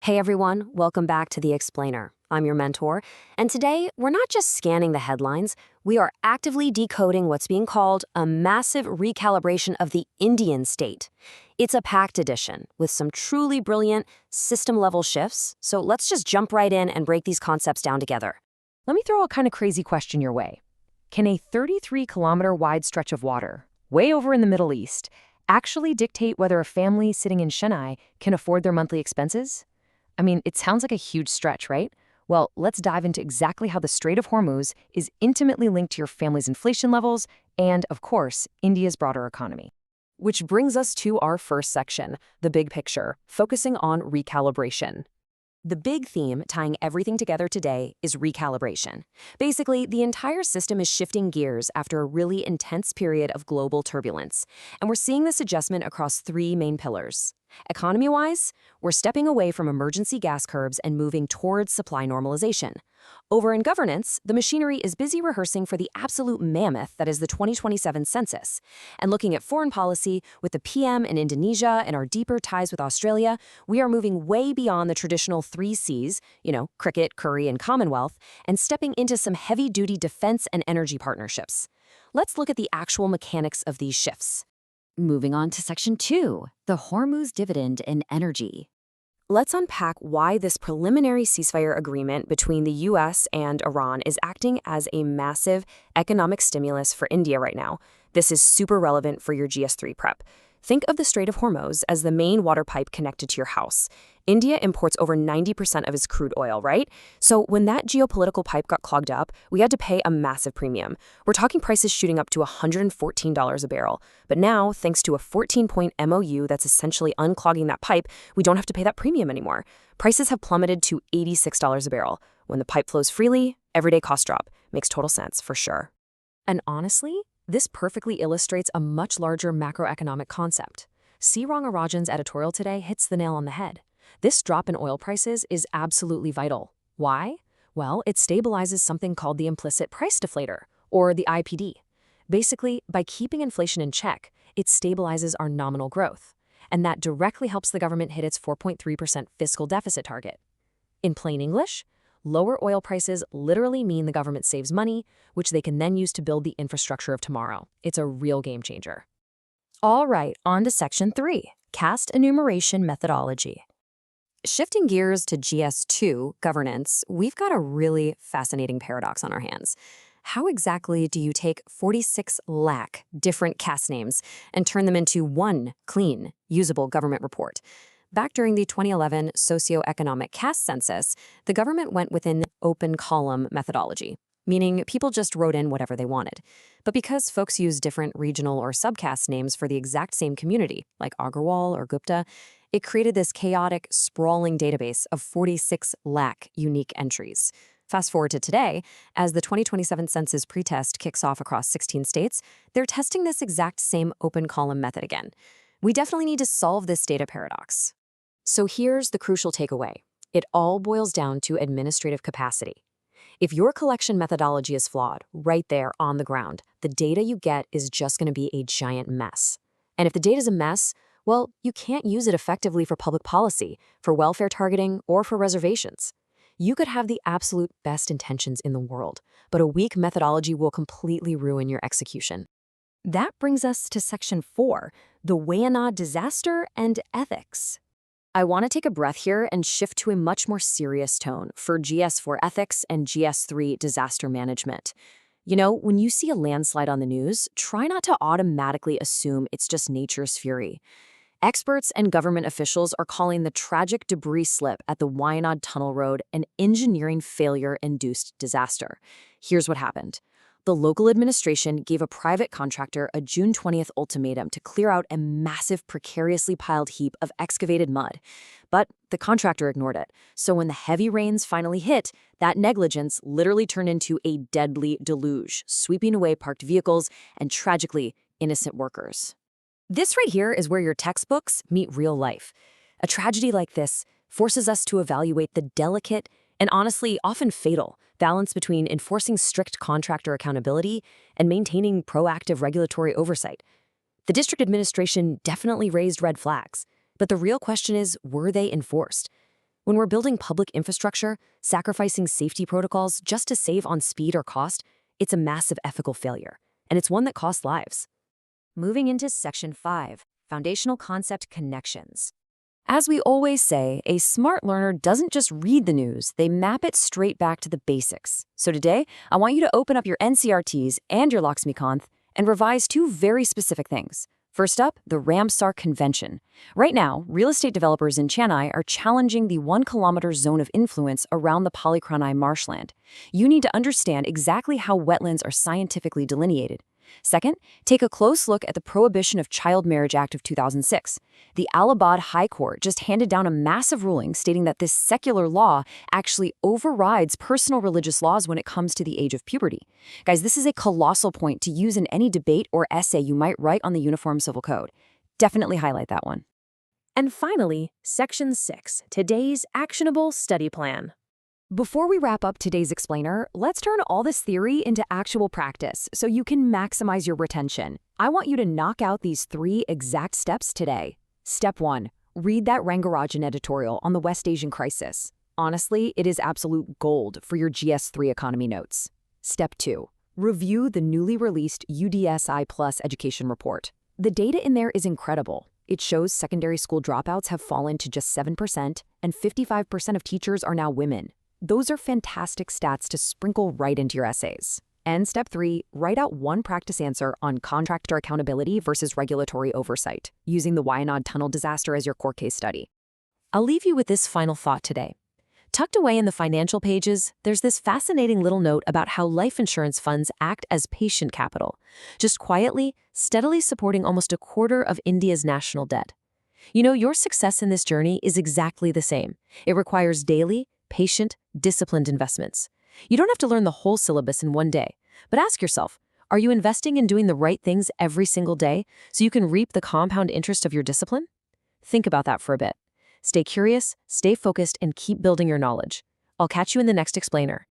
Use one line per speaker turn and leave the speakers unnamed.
Hey everyone, welcome back to The Explainer. I'm your mentor, and today we're not just scanning the headlines, we are actively decoding what's being called a massive recalibration of the Indian state. It's a packed edition with some truly brilliant system-level shifts, so let's just jump right in and break these concepts down together.
Let me throw a kind of crazy question your way. Can a 33-kilometer wide stretch of water, way over in the Middle East, actually dictate whether a family sitting in Chennai can afford their monthly expenses? I mean, it sounds like a huge stretch, right? Well, let's dive into exactly how the Strait of Hormuz is intimately linked to your family's inflation levels and, of course, India's broader economy. Which brings us to our first section, the big picture, focusing on recalibration. The big theme tying everything together today is recalibration. Basically, the entire system is shifting gears after a really intense period of global turbulence. And we're seeing this adjustment across three main pillars. Economy-wise, we're stepping away from emergency gas curbs and moving towards supply normalization. Over in governance, the machinery is busy rehearsing for the absolute mammoth that is the 2027 census. And looking at foreign policy, with the PM in Indonesia and our deeper ties with Australia, we are moving way beyond the traditional three Cs, cricket, curry, and Commonwealth, and stepping into some heavy-duty defense and energy partnerships. Let's look at the actual mechanics of these shifts.
Moving on to Section 2, the Hormuz dividend in energy. Let's unpack why this preliminary ceasefire agreement between the U.S. and Iran is acting as a massive economic stimulus for India right now. This is super relevant for your GS3 prep. Think of the Strait of Hormuz as the main water pipe connected to your house. India imports over 90% of its crude oil, right? So when that geopolitical pipe got clogged up, we had to pay a massive premium. We're talking prices shooting up to $114 a barrel. But now, thanks to a 14-point MOU that's essentially unclogging that pipe, we don't have to pay that premium anymore. Prices have plummeted to $86 a barrel. When the pipe flows freely, everyday costs drop. Makes total sense, for sure.
And honestly, this perfectly illustrates a much larger macroeconomic concept. C. Rangarajan's editorial today hits the nail on the head. This drop in oil prices is absolutely vital. Why? Well, it stabilizes something called the implicit price deflator, or the IPD. Basically, by keeping inflation in check, it stabilizes our nominal growth. And that directly helps the government hit its 4.3% fiscal deficit target. In plain English, lower oil prices literally mean the government saves money, which they can then use to build the infrastructure of tomorrow. It's a real game changer.
All right, on to Section 3, caste enumeration methodology. Shifting gears to GS2, governance, we've got a really fascinating paradox on our hands. How exactly do you take 46 lakh different caste names and turn them into one clean, usable government report? Back during the 2011 socioeconomic caste census, the government went with an open column methodology, meaning people just wrote in whatever they wanted. But because folks use different regional or subcaste names for the exact same community, like Agarwal or Gupta, it created this chaotic, sprawling database of 46 lakh unique entries. Fast forward to today, as the 2027 census pretest kicks off across 16 states, they're testing this exact same open column method again. We definitely need to solve this data paradox. So here's the crucial takeaway. It all boils down to administrative capacity. If your collection methodology is flawed, right there on the ground, the data you get is just going to be a giant mess. And if the data's a mess, well, you can't use it effectively for public policy, for welfare targeting, or for reservations. You could have the absolute best intentions in the world, but a weak methodology will completely ruin your execution. That brings us to Section 4, the Wayanad disaster and ethics. I want to take a breath here and shift to a much more serious tone for GS4 ethics and GS3 disaster management. When you see a landslide on the news, try not to automatically assume it's just nature's fury. Experts and government officials are calling the tragic debris slip at the Wayanad Tunnel Road an engineering failure-induced disaster. Here's what happened. The local administration gave a private contractor a June 20th ultimatum to clear out a massive, precariously piled heap of excavated mud. But the contractor ignored it. So when the heavy rains finally hit, that negligence literally turned into a deadly deluge, sweeping away parked vehicles and, tragically, innocent workers. This right here is where your textbooks meet real life. A tragedy like this forces us to evaluate the delicate and honestly often fatal balance between enforcing strict contractor accountability and maintaining proactive regulatory oversight. The district administration definitely raised red flags, but the real question is, were they enforced? When we're building public infrastructure, sacrificing safety protocols just to save on speed or cost, it's a massive ethical failure, and it's one that costs lives. Moving into Section 5, Foundational Concept Connections. As we always say, a smart learner doesn't just read the news, they map it straight back to the basics. So today, I want you to open up your NCRTs and your Laxmikanth and revise two very specific things. First up, the Ramsar Convention. Right now, real estate developers in Chennai are challenging the 1-kilometer zone of influence around the Polychronai marshland. You need to understand exactly how wetlands are scientifically delineated. Second, take a close look at the Prohibition of Child Marriage Act of 2006. The Allahabad High Court just handed down a massive ruling stating that this secular law actually overrides personal religious laws when it comes to the age of puberty. Guys, this is a colossal point to use in any debate or essay you might write on the Uniform Civil Code. Definitely highlight that one.
And finally, Section 6, today's actionable study plan. Before we wrap up today's explainer, let's turn all this theory into actual practice so you can maximize your retention. I want you to knock out these 3 exact steps today. Step 1. Read that Rangarajan editorial on the West Asian crisis. Honestly, it is absolute gold for your GS3 economy notes. Step 2. Review the newly released UDSI Plus education report. The data in there is incredible. It shows secondary school dropouts have fallen to just 7%, and 55% of teachers are now women. Those are fantastic stats to sprinkle right into your essays. And step 3, write out one practice answer on contractor accountability versus regulatory oversight, using the Wayanad tunnel disaster as your core case study. I'll leave you with this final thought today. Tucked away in the financial pages, there's this fascinating little note about how life insurance funds act as patient capital, just quietly, steadily supporting almost a quarter of India's national debt. You know, your success in this journey is exactly the same. It requires daily, patient, disciplined investments. You don't have to learn the whole syllabus in one day, but ask yourself, are you investing in doing the right things every single day so you can reap the compound interest of your discipline? Think about that for a bit. Stay curious, stay focused, and keep building your knowledge. I'll catch you in the next explainer.